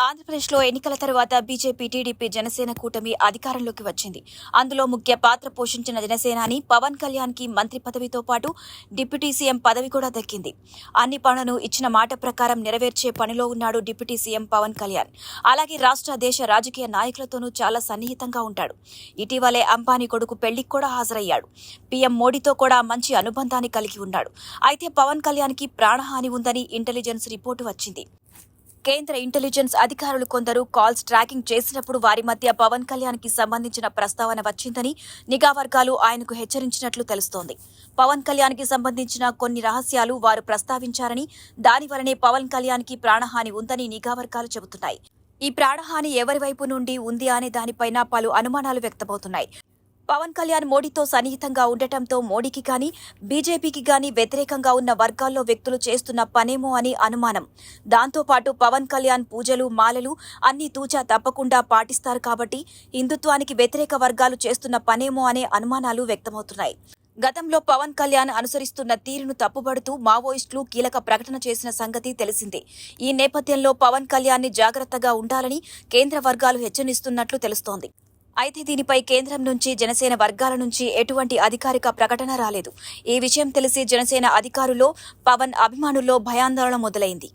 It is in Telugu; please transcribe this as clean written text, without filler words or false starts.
ఆంధ్రప్రదేశ్లో ఎన్నికల తర్వాత బీజేపీ, టీడీపీ, జనసేన కూటమి అధికారంలోకి వచ్చింది. అందులో ముఖ్య పాత్ర పోషించిన జనసేనాని పవన్ కళ్యాణ్ కి మంత్రి పదవితో పాటు డిప్యూటీ సీఎం పదవి కూడా దక్కింది. అన్ని పనులను ఇచ్చిన మాట ప్రకారం నెరవేర్చే పనిలో ఉన్నాడు డిప్యూటీ సీఎం పవన్ కళ్యాణ్. అలాగే రాష్ట్ర, దేశ రాజకీయ నాయకులతోనూ చాలా సన్నిహితంగా ఉంటాడు. ఇటీవలే అంబానీ కొడుకు పెళ్లికి కూడా హాజరయ్యాడు. పీఎం మోడీతో కూడా మంచి అనుబంధాన్ని కలిగి ఉన్నాడు. అయితే పవన్ కళ్యాణ్ కి ప్రాణహాని ఉందని ఇంటెలిజెన్స్ రిపోర్టు వచ్చింది. కేంద్ర ఇంటెలిజెన్స్ అధికారులు కొందరు కాల్స్ ట్రాకింగ్ చేసినప్పుడు వారి మధ్య పవన్ కళ్యాణ్ కి సంబంధించిన ప్రస్తావన వచ్చిందని నిఘా వర్గాలు ఆయనకు హెచ్చరించినట్లు తెలుస్తోంది. పవన్ కళ్యాణ్ కి సంబంధించిన కొన్ని రహస్యాలు వారు ప్రస్తావించారని, దానివల్లనే పవన్ కళ్యాణ్ కి ప్రాణహాని ఉందని నిఘా వర్గాలు చెబుతున్నాయి. ఈ ప్రాణహాని ఎవరి వైపు నుండి ఉంది అనే దానిపైన పలు అనుమానాలు వ్యక్తమవుతున్నాయి. పవన్ కళ్యాణ్ మోడీతో సన్నిహితంగా ఉండటంతో మోడీకి గాని, బీజేపీకి గాని వ్యతిరేకంగా ఉన్న వర్గాల్లో వ్యక్తులు చేస్తున్న పనేమో అని అనుమానం. దాంతోపాటు పవన్ కళ్యాణ్ పూజలు, మాలలు అన్నీ తూచా తప్పకుండా పాటిస్తారు కాబట్టి హిందుత్వానికి వ్యతిరేక వర్గాలు చేస్తున్న పనేమో అనే అనుమానాలు వ్యక్తమవుతున్నాయి. గతంలో పవన్ కళ్యాణ్ అనుసరిస్తున్న తీరును తప్పుబడుతూ మావోయిస్టులు కీలక ప్రకటన చేసిన సంగతి తెలిసిందే. ఈ నేపథ్యంలో పవన్ కళ్యాణ్ ని జాగ్రత్తగా ఉండాలని కేంద్ర వర్గాలు హెచ్చరిస్తున్నట్లు తెలుస్తోంది. అయితే దీనిపై కేంద్రం నుంచి, జనసేన వర్గాల నుంచి ఎటువంటి అధికారిక ప్రకటన రాలేదు. ఈ విషయం తెలిసి జనసేన అధికారుల్లో, పవన్ అభిమానుల్లో భయాందోళన మొదలైంది.